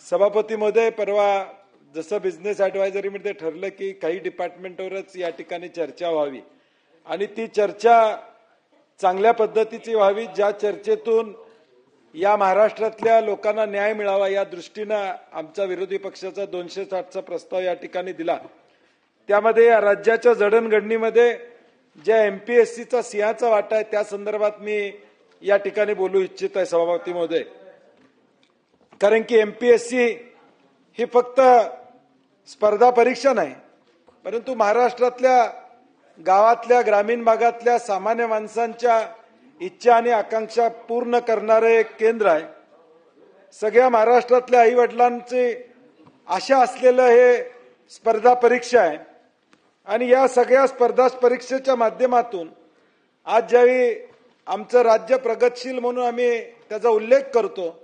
सभापती महोदय, परवा जसं बिझनेस ॲडवायझरीमध्ये ठरलं की काही डिपार्टमेंटवरच या ठिकाणी चर्चा व्हावी आणि ती चर्चा चांगल्या पद्धतीची व्हावी, ज्या चर्चेतून या महाराष्ट्रातल्या लोकांना न्याय मिळावा या दृष्टीनं आमचा विरोधी पक्षाचा 260चा प्रस्ताव या ठिकाणी दिला। त्यामध्ये या राज्याच्या जडणघडणीमध्ये ज्या एमपीएससीचा सिंहाचा वाटा आहे त्या संदर्भात मी या ठिकाणी बोलू इच्छित आहे सभापती महोदय। कारण की एमपीएससी ही फक्त स्पर्धा परीक्षा नाही, परंतु महाराष्ट्रातल्या गावातल्या ग्रामीण भागातल्या सामान्य माणसांच्या इच्छा आणि आकांक्षा पूर्ण करणारे एक केंद्र आहे। सगळ्या महाराष्ट्रातल्या आई वडिलांची आशा असलेलं हे स्पर्धा परीक्षा आहे आणि या सगळ्या स्पर्धा परीक्षेच्या माध्यमातून आज ज्यावेळी आमचं राज्य प्रगतशील म्हणून आम्ही त्याचा उल्लेख करतो,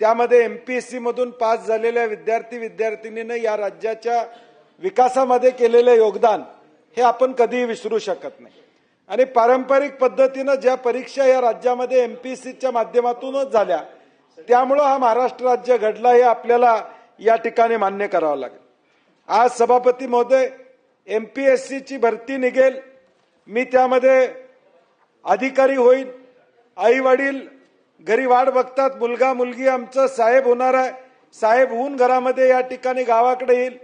त्यामध्ये एमपीएससी मधून पास झालेल्या विद्यार्थी-विद्यार्थिनींना या राज्याच्या विकासामध्ये केलेले योगदान हे आपण कधीही विसरू शकत नाही। आणि पारंपरिक पद्धतीने ज्या परीक्षा या राज्यामध्ये एमपीएससीच्या माध्यमातूनच झाल्या, त्यामुळे हा महाराष्ट्र राज्य घडला हे आपल्याला या ठिकाणी मान्य करावं लागेल। आज सभापती महोदय, एमपीएससीची भरती निघेल, मी त्यामध्ये अधिकारी होईल, आई वडील घरी वाट बघतात, मुलगा मुलगी आमचं साहेब होणार आहे, साहेब होऊन घरामध्ये या ठिकाणी गावाकडे येईल।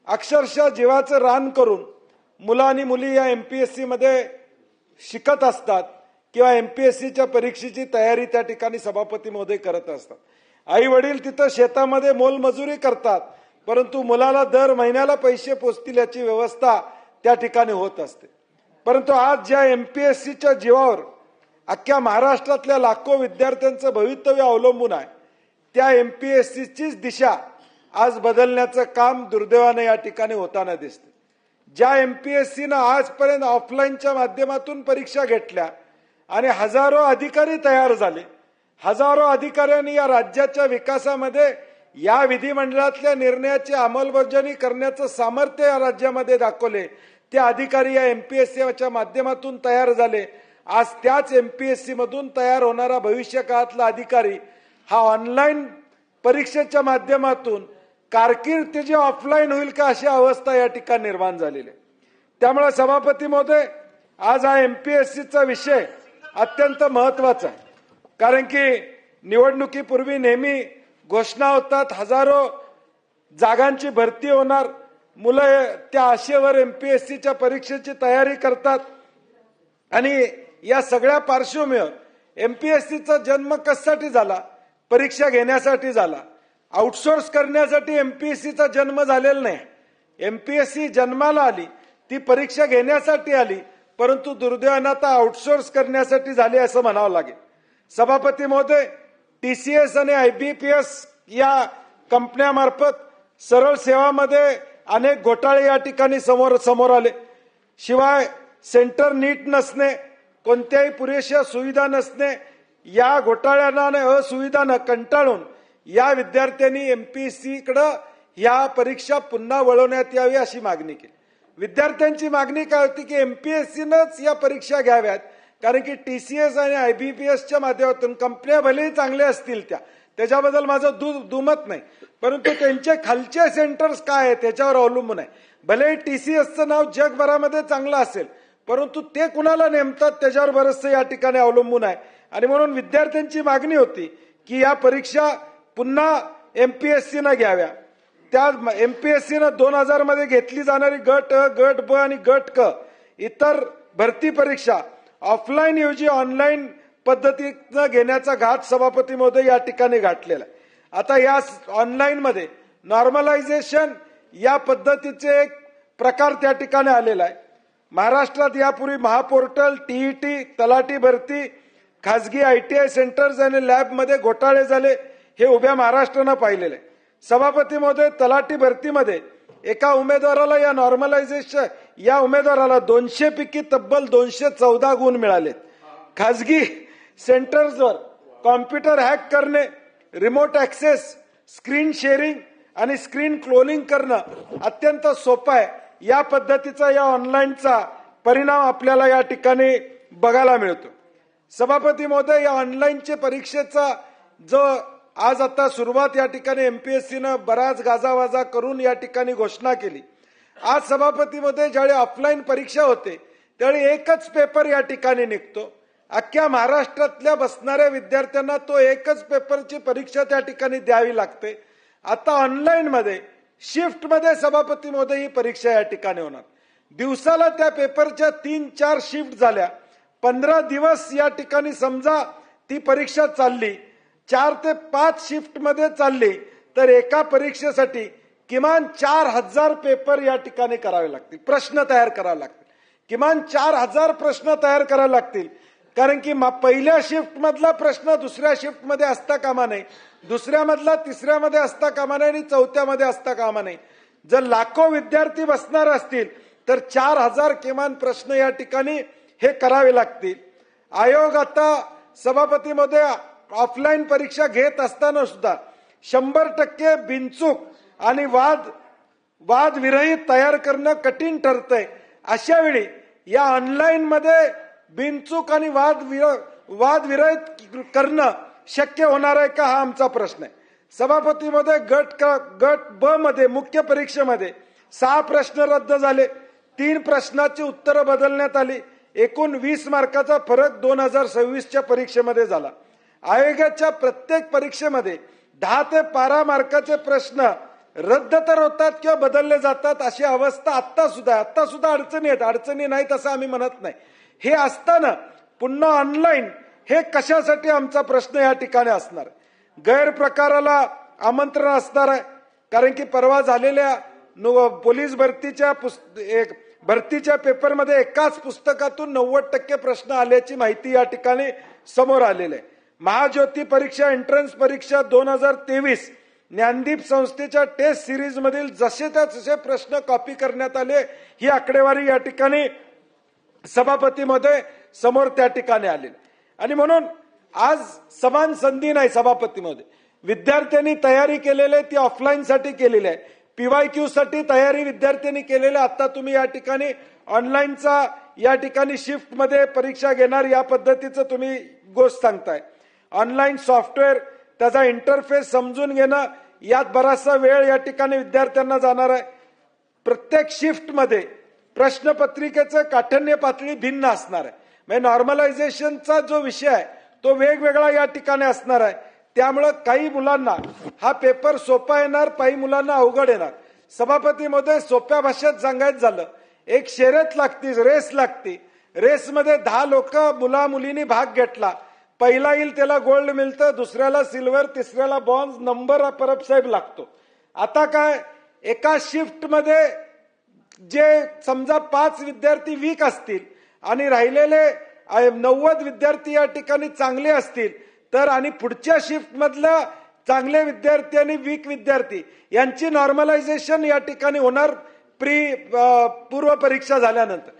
अक्षरशः जीवाचं रान करून मुलं आणि मुली या एमपीएससी मध्ये शिकत असतात किंवा एमपीएससीच्या परीक्षेची तयारी त्या ठिकाणी सभापती महोदय करत असतात। आई वडील तिथं शेतामध्ये मोलमजुरी करतात, परंतु मुलाला दर महिन्याला पैसे पोचतील याची व्यवस्था त्या ठिकाणी होत असते। परंतु आज ज्या एमपीएससीच्या जीवावर अख्ख्या महाराष्ट्रातल्या लाखो विद्यार्थ्यांचं भवितव्य अवलंबून आहे, त्या एमपीएससीचीच दिशा आज बदलण्याचं काम दुर्दैवाने या ठिकाणी होताना दिसते। ज्या एमपीएससीनं आजपर्यंत ऑफलाईनच्या माध्यमातून परीक्षा घेतल्या आणि हजारो अधिकारी तयार झाले, हजारो अधिकाऱ्यांनी या राज्याच्या विकासामध्ये या विधिमंडळातल्या निर्णयाची अंमलबजावणी करण्याचं सामर्थ्य या राज्यामध्ये दाखवले, ते अधिकारी या एमपीएससीच्या माध्यमातून तयार झाले। आज त्याच एमपीएससी मधून तयार होणारा भविष्य काळातला अधिकारी हा ऑनलाईन परीक्षेच्या माध्यमातून कारकीर्द त्याची ऑफलाईन होईल का अशी अवस्था या ठिकाणी निर्माण झालेली आहे। त्यामुळे सभापती महोदय, आज हा एमपीएससीचा विषय अत्यंत महत्वाचा आहे, कारण की निवडणुकीपूर्वी नेहमी घोषणा होतात, हजारो जागांची भरती होणार, मुलं त्या आशेवर एमपीएससीच्या परीक्षेची तयारी करतात आणि या सगळ्या पार्श्वभूमीवर एमपीएससीचा जन्म कशासाठी झाला? परीक्षा घेण्यासाठी झाला, आउटसोर्स करण्यासाठी एमपीएससीचा जन्म झालेला नाही। एमपीएससी जन्माला आली, ती परीक्षा घेण्यासाठी आली, परंतु दुर्दैवाने आता आउटसोर्स करण्यासाठी झाली असं म्हणावं लागेल। सभापती महोदय, टीसीएस आणि आयबीपीएस या कंपन्यांमार्फत सरळ सेवामध्ये अनेक घोटाळे या ठिकाणी समोर आले। शिवाय सेंटर नीट नसणे, कोणत्याही पुरेशा सुविधा नसणे, या घोटाळ्यांना आणि असुविधांना कंटाळून या विद्यार्थ्यांनी एमपीएससीकडे या परीक्षा पुन्हा वळवण्यात यावी अशी मागणी केली। विद्यार्थ्यांची मागणी काय होती की एमपीएससीनंच या परीक्षा घ्याव्यात, कारण की टीसीएस आणि आयबीपीएसच्या माध्यमातून कंपन्या भलेही चांगल्या असतील त्याच्याबद्दल माझं दुमत नाही, परंतु त्यांचे खालचे सेंटर्स काय आहे त्याच्यावर अवलंबून आहे। भलेही टीसीएसचं नाव जगभरामध्ये चांगलं असेल, परंतु ते कुणाला नेमतात त्याच्यावर बरंचसं या ठिकाणी अवलंबून आहे। आणि म्हणून विद्यार्थ्यांची मागणी होती की या परीक्षा पुन्हा एमपीएससीनं घ्याव्या। त्या एमपीएससीनं 2000 मध्ये घेतली जाणारी गट अ, गट ब आणि गट क इतर भरती परीक्षा ऑफलाईन ऐवजी ऑनलाईन पद्धतीनं घेण्याचा घाट सभापती महोदय या ठिकाणी गाठलेला आहे। आता या ऑनलाईन मध्ये नॉर्मलायझेशन या पद्धतीचे एक प्रकार त्या ठिकाणी आलेला आहे। महाराष्ट्रात यापूर्वी महापोर्टल, टीईटी, तलाठी भरती, खासगी आयटीआय सेंटर्स आणि लॅबमध्ये घोटाळे झाले, हे उभ्या महाराष्ट्रानं पाहिलेले। सभापती महोदय, तलाठी भरतीमध्ये एका उमेदवाराला या उमेदवाराला 200 पैकी तब्बल 214 गुण मिळाले। खासगी सेंटर्सवर कॉम्प्युटर हॅक करणे, रिमोट ऍक्सेस, स्क्रीन शेअरिंग आणि स्क्रीन क्लोनिंग करणं अत्यंत सोपं आहे। या पद्धतीचा या ऑनलाईनचा परिणाम आपल्याला या ठिकाणी बघायला मिळतो। सभापती महोदय, या ऑनलाईनच्या परीक्षेचा जो आज आता सुरुवात या ठिकाणी एमपीएससीनं बराच गाजावाजा करून या ठिकाणी घोषणा केली. आज सभापतीमध्ये ज्यावेळी ऑफलाईन परीक्षा होते त्यावेळी एकच पेपर या ठिकाणी निघतो. अख्ख्या महाराष्ट्रातल्या बसणाऱ्या विद्यार्थ्यांना तो एकच पेपरची परीक्षा त्या ठिकाणी द्यावी लागते. आता ऑनलाईन मध्ये शिफ्ट मध्ये सभापतीमध्ये ही परीक्षा या ठिकाणी होणार. दिवसाला त्या पेपरच्या 3-4 शिफ्ट झाल्या. 15 दिवस या ठिकाणी समजा ती परीक्षा चालली, 4 ते 5 शिफ्ट मध्ये चालली, तर एका परीक्षेसाठी किमान 4000 पेपर या ठिकाणी करावे लागतील, प्रश्न तयार करावे लागतील. किमान 4000 प्रश्न तयार करावे लागतील. कारण की पहिल्या शिफ्ट मधला प्रश्न दुसऱ्या शिफ्ट मध्ये असता कामा नये, दुसऱ्या मधला तिसऱ्या मध्ये असता कामा नये आणि चौथ्यामध्ये असता कामा नये. जर लाखो विद्यार्थी बसणार असतील तर 4000 किमान प्रश्न या ठिकाणी हे करावे लागतील. आयोग आता सभापतीमध्ये ऑफलाईन परीक्षा घेत असताना सुद्धा 100% बिनचूक आणि वादविरहित तयार करणं कठीण ठरतंय. अशा वेळी या ऑनलाईन मध्ये बिनचूक आणि वादविरहित करणं शक्य होणार आहे का, हा आमचा प्रश्न आहे. सभापतीमध्ये गट ब मध्ये मुख्य परीक्षेमध्ये 6 प्रश्न रद्द झाले, 3 प्रश्नाची उत्तरं बदलण्यात आली. एकूण 20 मार्काचा फरक 2026च्या परीक्षेमध्ये झाला. आयोगाच्या प्रत्येक परीक्षेमध्ये 10 ते 12 मार्काचे प्रश्न रद्द तर होतात किंवा बदलले जातात. अशी अवस्था आता सुद्धा अडचणी आहेत. अडचणी नाहीत असं आम्ही म्हणत नाही. हे असताना पुन्हा ऑनलाईन हे कशासाठी आमचा प्रश्न या ठिकाणी असणार. गैरप्रकाराला आमंत्रण असणार आहे. कारण की परवा झालेल्या पोलीस भरतीच्या पेपरमध्ये एकाच पुस्तकातून 90% प्रश्न आल्याची माहिती या ठिकाणी समोर आलेली आहे. महाज्योती परीक्षा, एंट्रन्स परीक्षा 2023 ज्ञानदीप संस्थेच्या टेस्ट सिरीज मधील जसे तसे प्रश्न कॉपी करण्यात आले. ही आकडेवारी या ठिकाणी सभापतीमध्ये समोर त्या ठिकाणी आली. आणि म्हणून आज समान संधी नाही सभापतीमध्ये. विद्यार्थ्यांनी तयारी केलेली ती ऑफलाईन साठी केलेली आहे. पीवायक्यू साठी तयारी विद्यार्थ्यांनी केलेली. आता तुम्ही या ठिकाणी ऑनलाईनचा या ठिकाणी शिफ्ट मध्ये परीक्षा घेणार या पद्धतीचं तुम्ही गोष्ट सांगताय. ऑनलाईन सॉफ्टवेअर त्याचा इंटरफेस समजून घेणं यात बराचसा वेळ या ठिकाणी विद्यार्थ्यांना जाणार आहे. प्रत्येक शिफ्ट मध्ये प्रश्नपत्रिकेचं काठिण्य पातळी भिन्न असणार आहे. म्हणजे नॉर्मलायझेशनचा जो विषय आहे तो वेगवेगळा या ठिकाणी असणार आहे. त्यामुळे काही मुलांना हा पेपर सोपा येणार, काही मुलांना अवघड येणार. सभापतीमध्ये सोप्या भाषेत सांगायचं झालं, एक शर्यत लागती, रेस लागती. रेसमध्ये 10 लोक मुला मुलींनी भाग घेतला. पहिला येईल त्याला गोल्ड मिळतं, दुसऱ्याला सिल्वर, तिसऱ्याला ब्रॉन्झ, नंबर परबसाहेब लागतो. आता काय, एका शिफ्ट मध्ये जे समजा 5 विद्यार्थी वीक असतील आणि राहिलेले 90 विद्यार्थी या ठिकाणी चांगले असतील तर, आणि पुढच्या शिफ्ट मधल्या चांगले विद्यार्थी आणि वीक विद्यार्थी यांची नॉर्मलायझेशन या ठिकाणी होणार पूर्व परीक्षा झाल्यानंतर.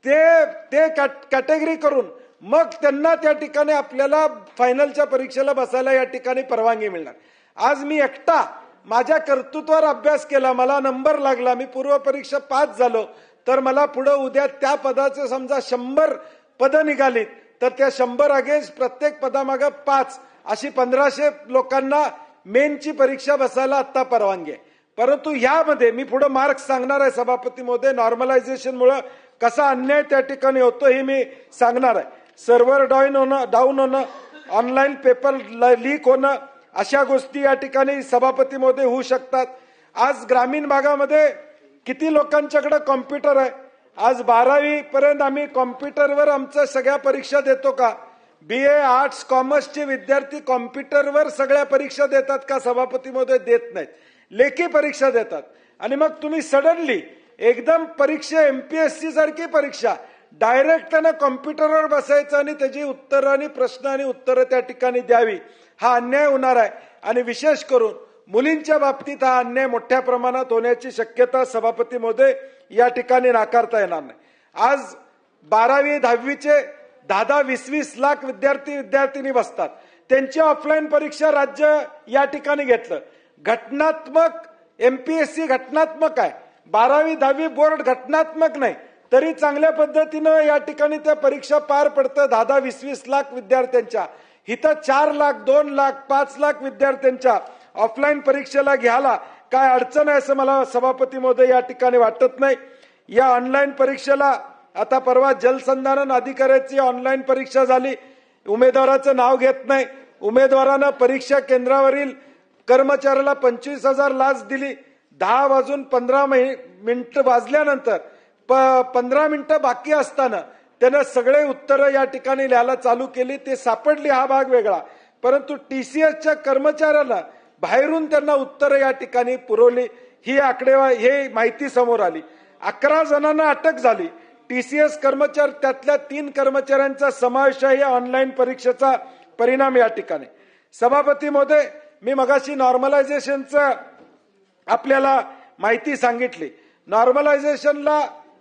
ते कॅटेगरी करून मग त्यांना त्या ठिकाणी आपल्याला फायनलच्या परीक्षेला बसायला या ठिकाणी परवानगी मिळणार. आज मी एकटा माझ्या कर्तृत्वावर अभ्यास केला, मला नंबर लागला, मी पूर्व परीक्षा पास झालो, तर मला पुढे उद्या त्या पदाचे समजा 100 पदं निघालीत तर त्या 100 अगेन्स्ट प्रत्येक पदामागे 5 अशी 1500 लोकांना मेनची परीक्षा बसायला आता परवानगी आहे. परंतु यामध्ये मी पुढे मार्क्स सांगणार आहे सभापती महोदय. नॉर्मलायझेशन मुळे कसा अन्याय त्या ठिकाणी होतो हे मी सांगणार आहे. सर्व्हर डाऊन होणं, ऑनलाईन पेपर लीक होणं, अशा गोष्टी या ठिकाणी सभापती महोदय होऊ शकतात. आज ग्रामीण भागामध्ये किती लोकांच्याकडे कॉम्प्युटर आहे? आज 12वी पर्यंत आम्ही कॉम्प्युटरवर आमच्या सगळ्या परीक्षा देतो का? BA आर्ट्स कॉमर्सचे विद्यार्थी कॉम्प्युटरवर सगळ्या परीक्षा देतात का? सभापती महोदय देत नाहीत, लेखी परीक्षा देतात. आणि मग तुम्ही सडनली एकदम परीक्षा, एमपीएससी सारखी परीक्षा डायरेक्ट त्यांना कॉम्प्युटरवर बसायचं आणि त्याची उत्तरं आणि प्रश्न आणि उत्तरं त्या ठिकाणी द्यावी, हा अन्याय होणार आहे. आणि विशेष करून मुलींच्या बाबतीत हा अन्याय मोठ्या प्रमाणात होण्याची शक्यता सभापती महोदय या ठिकाणी नाकारता येणार नाही. आज 12वी 10वीचे 10-20 लाख विद्यार्थी बसतात. त्यांची ऑफलाईन परीक्षा राज्य या ठिकाणी घेतलं. घटनात्मक एमपीएससी घटनात्मक आहे, 12वी 10वी बोर्ड घटनात्मक नाही, तरी चांगल्या पद्धतीनं या ठिकाणी त्या परीक्षा पार पडतं. 10-20 लाख विद्यार्थ्यांच्या इथं 4 लाख 2 लाख 5 लाख विद्यार्थ्यांच्या ऑफलाईन परीक्षेला घ्यायला काय अडचण आहे असं मला सभापती महोदय या ठिकाणी वाटत नाही. या ऑनलाईन परीक्षेला आता परवा जलसंधारण अधिकाऱ्याची ऑनलाईन परीक्षा झाली. उमेदवाराचं नाव घेत नाही. उमेदवारानं परीक्षा केंद्रावरील कर्मचाऱ्याला 25,000 लाच दिली. 10 वाजून 15 मिनिटं वाजल्यानंतर 15 मिनिटं बाकी असताना त्यानं सगळे उत्तरं या ठिकाणी लिहायला चालू केली. ते सापडली हा भाग वेगळा, परंतु टीसीएसच्या कर्मचाऱ्याला बाहेरून त्यांना उत्तरं या ठिकाणी पुरवली. ही हे माहिती समोर आली. 11 जणांना अटक झाली. टीसीएस कर्मचारी त्यातल्या 3 कर्मचाऱ्यांचा समावेश आहे या ऑनलाईन परीक्षेचा परिणाम या ठिकाणी. सभापती महोदय, मी मगाशी नॉर्मलायझेशनचं आपल्याला माहिती सांगितली. नॉर्मलायझेशनला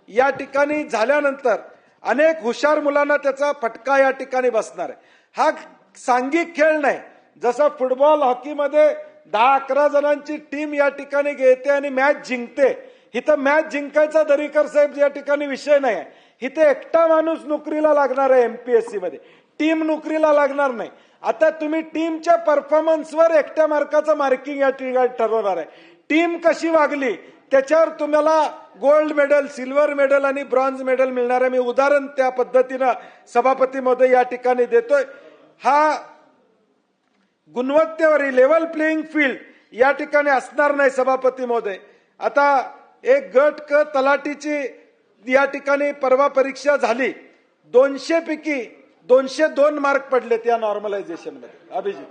या ठिकाणी झाल्यानंतर अनेक हुशार मुलांना त्याचा फटका या ठिकाणी बसणार आहे. हा सांघिक खेळ नाही. जसं फुटबॉल हॉकीमध्ये 10-11 जणांची टीम या ठिकाणी घेते आणि मॅच जिंकते, इथं मॅच जिंकायचा दरेकर साहेब या ठिकाणी विषय नाही आहे. इथे एकटा माणूस नोकरीला लागणार आहे. एमपीएससी मध्ये टीम नोकरीला लागणार नाही. आता तुम्ही टीमच्या परफॉर्मन्सवर एकट्या मार्काचं मार्किंग या ठिकाणी ठरवणार आहे. टीम कशी वागली त्याच्यावर तुम्हाला गोल्ड मेडल, सिल्वर मेडल आणि ब्रॉन्झ मेडल मिळणार आहे. मी उदाहरण त्या पद्धतीनं सभापती महोदय या ठिकाणी देतोय. हा गुणवत्तेवरील लेवल प्लेइंग फील्ड या ठिकाणी असणार नाही सभापती महोदय. आता एक गट क तलाठीची या ठिकाणी परवा परीक्षा झाली. 200 पैकी 202 मार्क पडले त्या नॉर्मलायझेशन मध्ये. अभिजित,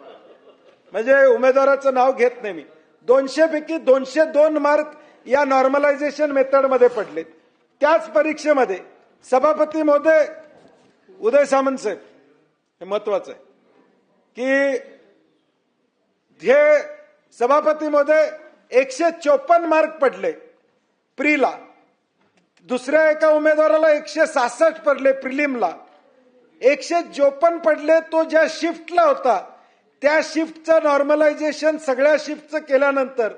म्हणजे उमेदवाराचं नाव घेत नाही मी. 200 पैकी 202 मार्क या नॉर्मलायझेशन मेथड मध्ये पडले. त्याच परीक्षेमध्ये सभापती महोदय उदय सामंत साहेब, हे महत्वाचं आहे की हे सभापती महोदय 154 मार्क पडले प्रीला. दुसऱ्या एका उमेदवाराला 166 पडले प्रिलिमला. 154 पडले. तो ज्या शिफ्टला होता त्या शिफ्टचं नॉर्मलायझेशन सगळ्या शिफ्टचं केल्यानंतर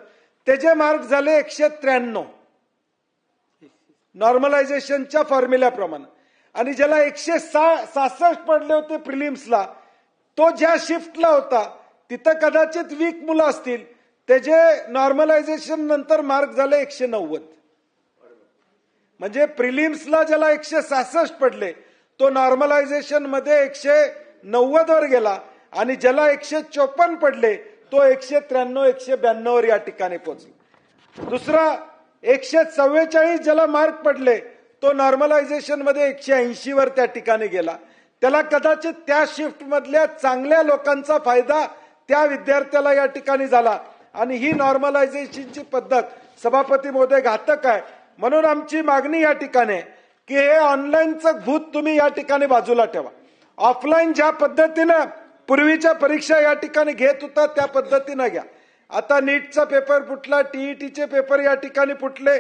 त्याचे मार्क झाले 193 नॉर्मलायझेशनच्या फॉर्म्युल्याप्रमाणे. आणि ज्याला 166 पडले होते प्रिलिम्सला, तो ज्या शिफ्टला होता तिथं कदाचित वीक मुलं असतील, त्याचे नॉर्मलायझेशन नंतर मार्क झाले 190. म्हणजे प्रिलिम्सला ज्याला 166 पडले तो नॉर्मलायझेशन मध्ये 190 वर गेला आणि ज्याला 154 पडले तो 193 192 वर या ठिकाणी पोहोचला. दुसरा 144 ज्याला मार्क पडले तो नॉर्मलायझेशन मध्ये 180 वर त्या ठिकाणी गेला. त्याला कदाचित त्या शिफ्ट मधल्या चांगल्या लोकांचा फायदा त्या विद्यार्थ्याला या ठिकाणी झाला. आणि ही नॉर्मलायझेशनची पद्धत सभापती महोदय घातक आहे. म्हणून आमची मागणी या ठिकाणी आहे की हे ऑनलाईनचं भूत तुम्ही या ठिकाणी बाजूला ठेवा. ऑफलाईन ज्या पद्धतीनं पूर्वीच्या परीक्षा या ठिकाणी घेत होता त्या पद्धतीनं घ्या. आता नीटचा पेपर फुटला, टीईटीचे पेपर या ठिकाणी फुटले,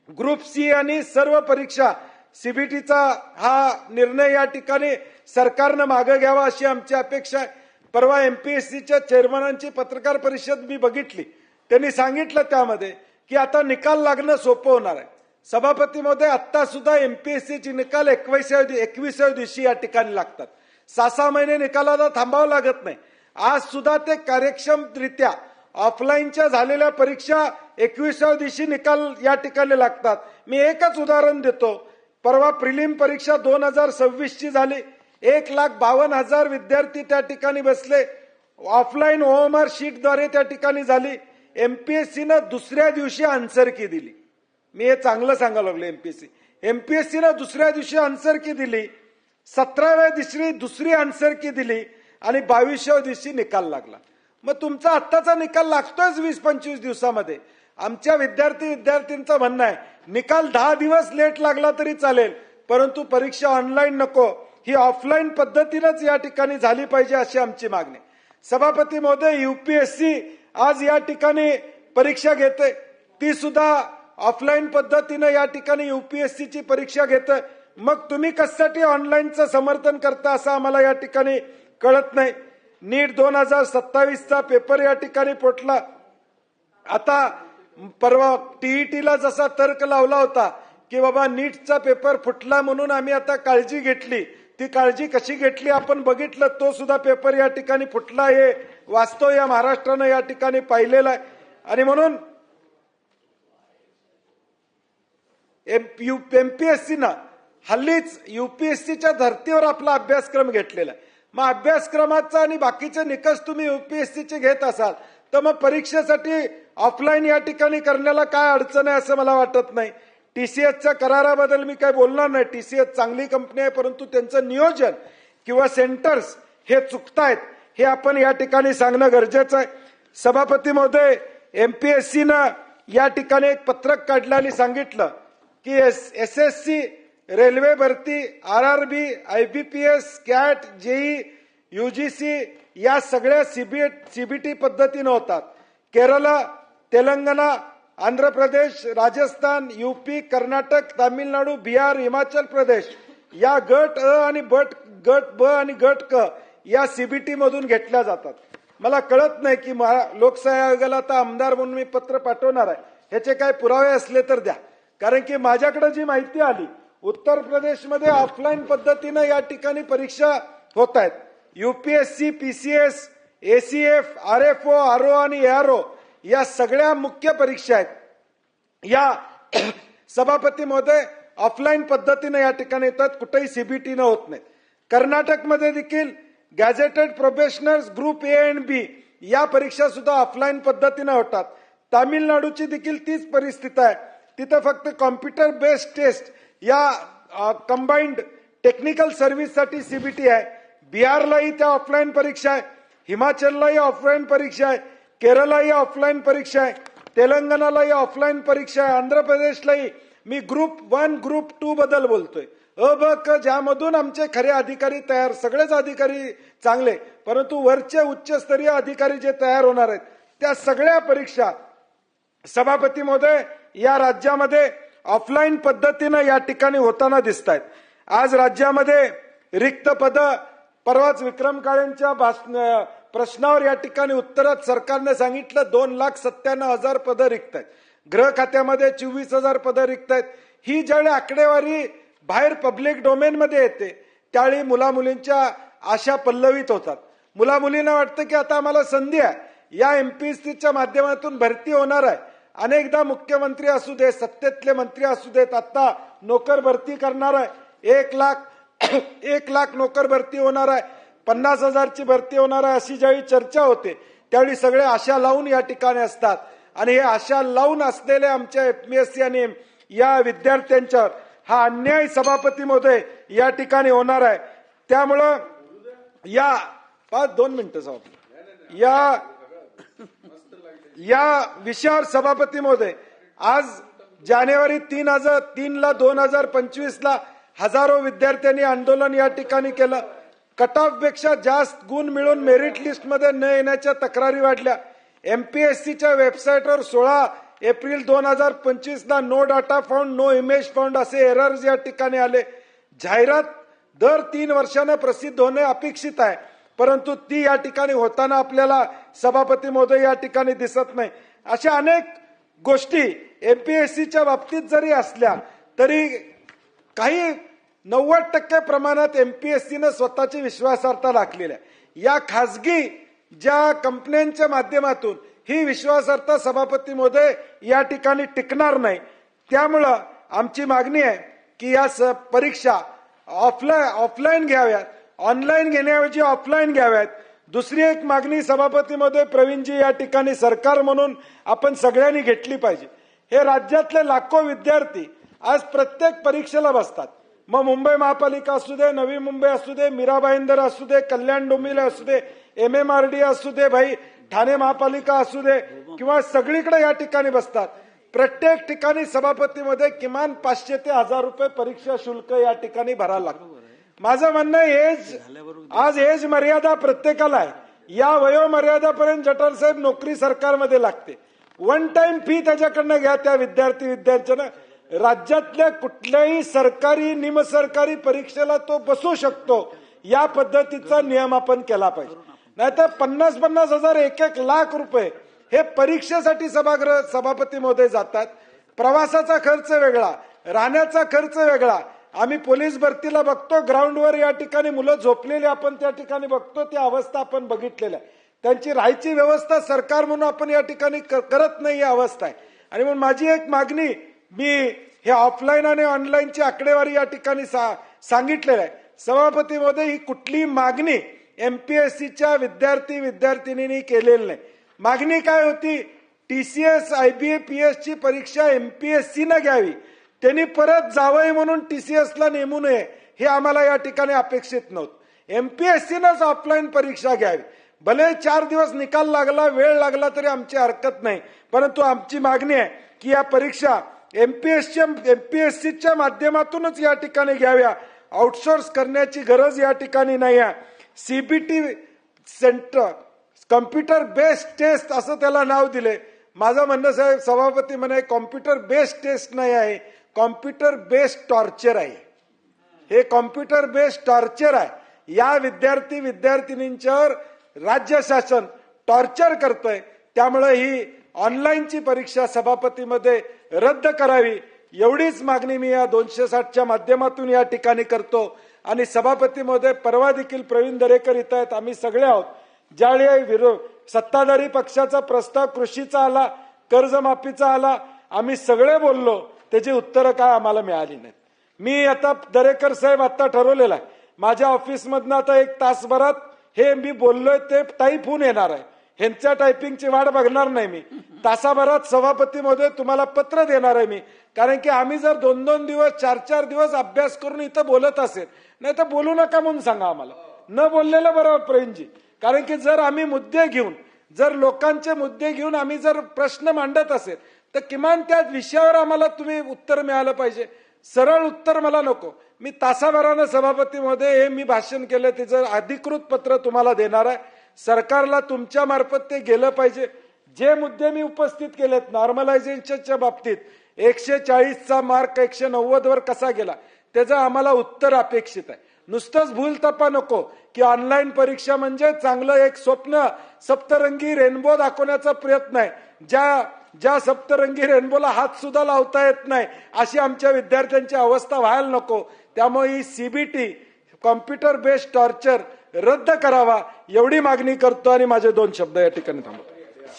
ग्रुप सी आणि सर्व परीक्षा सीबीटीचा हा निर्णय या ठिकाणी सरकारनं मागे घ्यावा अशी आमची अपेक्षा आहे. परवा एमपीएससीच्या चेअरमनांची पत्रकार परिषद मी बघितली. त्यांनी सांगितलं त्यामध्ये की आता निकाल लागणं सोपं होणार आहे. सभापती महोदय, आता सुद्धा एमपीएससीचे निकाल 21व्या दिवशी या ठिकाणी लागतात. 6-6 महिने निकालाला थांबावं लागत नाही. आज सुद्धा ते कार्यक्षमरित्या ऑफलाईनच्या झालेल्या परीक्षा 21व्या दिवशी निकाल या ठिकाणी लागतात. मी एकच उदाहरण देतो. परवा प्रिलिम परीक्षा 2026 ची झाली. 1,52,000 विद्यार्थी त्या ठिकाणी बसले. ऑफलाईन ओएमआर शीटद्वारे त्या ठिकाणी झाली. एमपीएससीनं दुसऱ्या दिवशी आन्सर की दिली. मी हे चांगलं सांगायला लागलो. एमपीएससीनं दुसऱ्या दिवशी आन्सर की दिली, 17व्या दिवशी दुसरी आन्सर की दिली आणि 22व्या दिवशी निकाल लागला. मग तुमचा आत्ताचा निकाल लागतोय 20-25 दिवसामध्ये. आमच्या विद्यार्थ्यांचं म्हणणं आहे निकाल 10 दिवस लेट लागला तरी चालेल, परंतु परीक्षा ऑनलाईन नको, ही ऑफलाईन पद्धतीनंच या ठिकाणी झाली पाहिजे अशी आमची मागणी. सभापती महोदय, यूपीएससी आज या ठिकाणी परीक्षा घेते, ती सुद्धा ऑफलाईन पद्धतीनं या ठिकाणी यूपीएससीची परीक्षा घेते. मग तुम्ही कशासाठी ऑनलाईनचं समर्थन करता असं आम्हाला या ठिकाणी कळत नाही. नीट 2027चा पेपर या ठिकाणी फुटला. आता परवा टीईटीला जसा तर्क लावला होता की बाबा नीटचा पेपर फुटला म्हणून आम्ही आता काळजी घेतली, ती काळजी कशी घेतली आपण बघितलं. तो सुद्धा पेपर या ठिकाणी फुटला, हे वास्तव या महाराष्ट्रानं या ठिकाणी पाहिलेलं आहे. आणि म्हणून एमपीएससीनं हल्लीच युपीएससीच्या धर्तीवर आपला अभ्यासक्रम घेतलेला आहे. मग अभ्यासक्रमाचा आणि बाकीचे निकष तुम्ही युपीएससीचे घेत असाल तर मग परीक्षेसाठी ऑफलाईन या ठिकाणी करण्याला काय अडचण आहे असं मला वाटत नाही. टीसीएसच्या कराराबद्दल मी काय बोलणार नाही. टीसीएस चांगली कंपनी आहे, परंतु त्यांचं नियोजन किंवा सेंटर्स हे चुकतायत हे आपण या ठिकाणी सांगणं गरजेचं आहे. सभापती महोदय, एमपीएससीनं या ठिकाणी एक पत्रक काढलं आणि सांगितलं की एसएससी, रेल्वे भरती, RRB, IBPS, CAT, JE, UGC या सगळ्या सीबीटी पद्धतीनं होतात. केरळ, तेलंगणा, आंध्र प्रदेश, राजस्थान, यूपी, कर्नाटक, तामिळनाडू, बिहार, हिमाचल प्रदेश या गट अ आणि गट ब आणि गट क या सीबीटी मधून घेतल्या जातात. मला कळत नाही की लोकशाही आयोगाला आता आमदार म्हणून मी पत्र पाठवणार आहे, ह्याचे काय पुरावे असले तर द्या. कारण की माझ्याकडे जी माहिती आली, उत्तर प्रदेशमध्ये ऑफलाईन पद्धतीनं या ठिकाणी परीक्षा होत आहेत. UPSC, PCS, ACF, RFO, RO आणि एआरओ या सगळ्या मुख्य परीक्षा आहेत. या सभापती महोदय ऑफलाईन पद्धतीने या ठिकाणी येतात, कुठेही सीबीटी न होत नाहीत. कर्नाटकमध्ये देखील gazetted professionals group A and B या परीक्षा सुद्धा ऑफलाईन पद्धतीने होतात. तामिळनाडूची देखील तीच परिस्थिती आहे. तिथं फक्त कॉम्प्युटर बेस्ड टेस्ट या कंबाइंड टेक्निकल सर्व्हिससाठी सीबीटी आहे. बिहारलाही त्या ऑफलाईन परीक्षा आहे, हिमाचललाही ऑफलाईन परीक्षा आहे, केरळलाही ऑफलाईन परीक्षा आहे, तेलंगणालाही ऑफलाईन परीक्षा आहे, आंध्र प्रदेशलाही. मी ग्रुप 1 ग्रुप 2 बद्दल बोलतोय. अ ब क ज्यामधून आमचे खरे अधिकारी तयार, सगळेच अधिकारी चांगले, परंतु वरचे उच्चस्तरीय अधिकारी जे तयार होणार आहेत त्या सगळ्या परीक्षा सभापती महोदय या राज्यामध्ये ऑफलाईन पद्धतीनं या ठिकाणी होताना दिसत आहेत. आज राज्यामध्ये रिक्त पद, परवाच विक्रम काळेंच्या प्रश्नावर या ठिकाणी उत्तरात सरकारने सांगितलं 2,97,000 पदं रिक्त आहेत. गृह खात्यामध्ये 24,000 पदं रिक्त आहेत. ही ज्यावेळी आकडेवारी बाहेर पब्लिक डोमेन मध्ये येते त्यावेळी मुलामुलींच्या आशा पल्लवित होतात. मुलामुलींना वाटतं की आता आम्हाला संधी आहे, या एमपीएससीच्या माध्यमातून भरती होणार आहे. अनेकदा मुख्यमंत्री असू दे, सत्तेतले मंत्री असू देत, आता नोकर भरती करणार आहे. 1 लाख नोकर भरती होणार आहे, 50,000ची भरती होणार आहे, अशी ज्यावेळी चर्चा होते त्यावेळी सगळे आशा लावून या ठिकाणी असतात. आणि हे आशा लावून असलेल्या आमच्या एमपीएससी आणि या विद्यार्थ्यांच्यावर हा अन्याय सभापती महोदय या ठिकाणी होणार आहे. त्यामुळं या 2 मिनिटं या विषयावर सभापती महोदय आज जानेवारी 3 2025 हजारो विद्यार्थ्यांनी आंदोलन या ठिकाणी केलं. कट ऑफ पेक्षा जास्त गुण मिळून मेरिट लिस्ट मध्ये न येण्याच्या तक्रारी वाढल्या. एमपीएससीच्या वेबसाईटवर 16 April 2025 no data found, no image found असे एरर्स या ठिकाणी आले. जाहिरात दर 3 वर्षांना प्रसिद्ध होणे अपेक्षित आहे, परंतु ती या ठिकाणी होताना आपल्याला सभापती महोदय या ठिकाणी दिसत नाही. अशा अनेक गोष्टी एमपीएससीच्या बाबतीत जरी असल्या तरी काही 90% प्रमाणात एमपीएससीनं स्वतःची विश्वासार्हता राखलेली आहे. या खासगी ज्या कंपन्यांच्या माध्यमातून ही विश्वासार्हता सभापती महोदय या ठिकाणी टिकणार नाही. त्यामुळं आमची मागणी आहे की या परीक्षा ऑफलाईन घ्याव्यात, ऑनलाईन घेण्याऐवजी ऑफलाईन घ्याव्यात. दुसरी एक मागणी सभापती महोदय प्रवीणजी या ठिकाणी सरकार म्हणून आपण सगळ्यांनी घेतली पाहिजे. हे राज्यातले लाखो विद्यार्थी आज प्रत्येक परीक्षेला बसतात. मग मुंबई महापालिका असू दे, नवी मुंबई असू दे, मीरा भाईंदर असू दे, कल्याण डोंबिवली असू दे, MMRD असू दे, भाई ठाणे महापालिका असू दे, किंवा सगळीकडे या ठिकाणी बसतात. प्रत्येक ठिकाणी सभापतीमध्ये किमान 500 ते 1000 रुपये परीक्षा शुल्क या ठिकाणी भरायला लागतं. माझं म्हणणं आज एज मर्यादा प्रत्येकाला आहे. या वयोमर्यादापर्यंत जठार साहेब नोकरी सरकारमध्ये लागते. 1 टाइम फी त्याच्याकडनं घ्या त्या विद्यार्थ्यांना. राज्यातल्या कुठल्याही सरकारी निमसरकारी परीक्षेला तो बसू शकतो, या पद्धतीचा नियम आपण केला पाहिजे. नाहीतर 50-50 हजार 1-1 लाख रुपये हे परीक्षेसाठी सभापती महोदय जातात. प्रवासाचा खर्च वेगळा, राहण्याचा खर्च वेगळा, आम्ही पोलीस भरतीला बघतो, ग्राउंडवर या ठिकाणी मुलं झोपलेली आपण त्या ठिकाणी बघतो, ती अवस्था आपण बघितलेली आहे. त्यांची राहायची व्यवस्था सरकार म्हणून आपण या ठिकाणी करत नाही, ही अवस्था आहे. आणि म्हणून माझी एक मागणी, मी हे ऑफलाईन आणि ऑनलाईनची आकडेवारी या ठिकाणी सांगितलेलं आहे. सभापती महोदय, ही कुठली मागणी एमपीएससीच्या विद्यार्थिनींनी केलेली नाही. मागणी काय होती? टीसीएस IBA-PS ची परीक्षा एमपीएससीनं घ्यावी, त्यांनी परत जावंय म्हणून टीसीएसला नेमू नये, हे आम्हाला या ठिकाणी अपेक्षित नव्हतं. एमपीएससीनंच ऑफलाईन परीक्षा घ्यावी. भले 4 दिवस निकाल लागला, वेळ लागला तरी आमची हरकत नाही, परंतु आमची मागणी आहे की या परीक्षा एमपीएससीच्या माध्यमातूनच या ठिकाणी घ्याव्या. आउटसोर्स करण्याची गरज या ठिकाणी नाही आहे. CBT centre, computer based test असं त्याला नाव दिले. माझं म्हणणं साहेब, सभापती म्हणे कॉम्प्युटर बेस्ड टेस्ट नाही आहे, कॉम्प्युटर बेस्ड टॉर्चर आहे. हे कॉम्प्युटर बेस्ड टॉर्चर आहे. या विद्यार्थिनींच्यावर राज्य शासन टॉर्चर करतोय. त्यामुळे ही ऑनलाईनची परीक्षा सभापतीमध्ये रद्द करावी, एवढीच मागणी मी या 260च्या माध्यमातून या ठिकाणी करतो. आणि सभापती महोदय, परवा देखील प्रवीण दरेकर इथं आहेत, आम्ही सगळे आहोत. ज्यावेळी सत्ताधारी पक्षाचा प्रस्ताव कृषीचा आला, कर्जमाफीचा आला, आम्ही सगळे बोललो, त्याची उत्तरं काय आम्हाला मिळाली नाहीत. मी आता दरेकर साहेब आता ठरवलेलं आहे, माझ्या ऑफिसमधनं आता 1 तासभरात हे मी बोललोय ते टाईप होऊन येणार आहे. ह्यांच्या टायपिंगची वाट बघणार नाही मी. तासाभरात सभापती महोदय तुम्हाला पत्र देणार आहे मी. कारण की आम्ही जर 2-2 दिवस 4-4 दिवस अभ्यास करून इथं बोलत असेल, नाही तर बोलू नका म्हणून सांगा आम्हाला. न बोललेलं बरोबर प्रवीणजी. कारण की जर आम्ही मुद्दे घेऊन, जर लोकांचे मुद्दे घेऊन आम्ही जर प्रश्न मांडत असेल, तर किमान त्या विषयावर आम्हाला तुम्ही उत्तर मिळालं पाहिजे. सरळ उत्तर मला नको. मी तासाभरानं सभापती महोदय हे मी भाषण केलं, त्याचं अधिकृत पत्र तुम्हाला देणार आहे. सरकारला तुमच्या मार्फत ते गेलं पाहिजे. जे मुद्दे मी उपस्थित केलेत नॉर्मलायझेशनच्या बाबतीत, 140चा मार्क 190 वर कसा गेला, त्याचं आम्हाला उत्तर अपेक्षित आहे. नुसतंच भूलथापा नको की ऑनलाईन परीक्षा म्हणजे चांगलं एक स्वप्न, सप्तरंगी रेनबो दाखवण्याचा प्रयत्न आहे. ज्या सप्तरंगी रेनबोला हात सुद्धा लावता येत नाही, अशी आमच्या विद्यार्थ्यांची अवस्था व्हायला नको. त्यामुळे ही सीबीटी, कॉम्प्युटर बेस्ड टॉर्चर रद्द करावा, एवढी मागणी करतो आणि माझे 2 शब्द या ठिकाणी थांबवतो.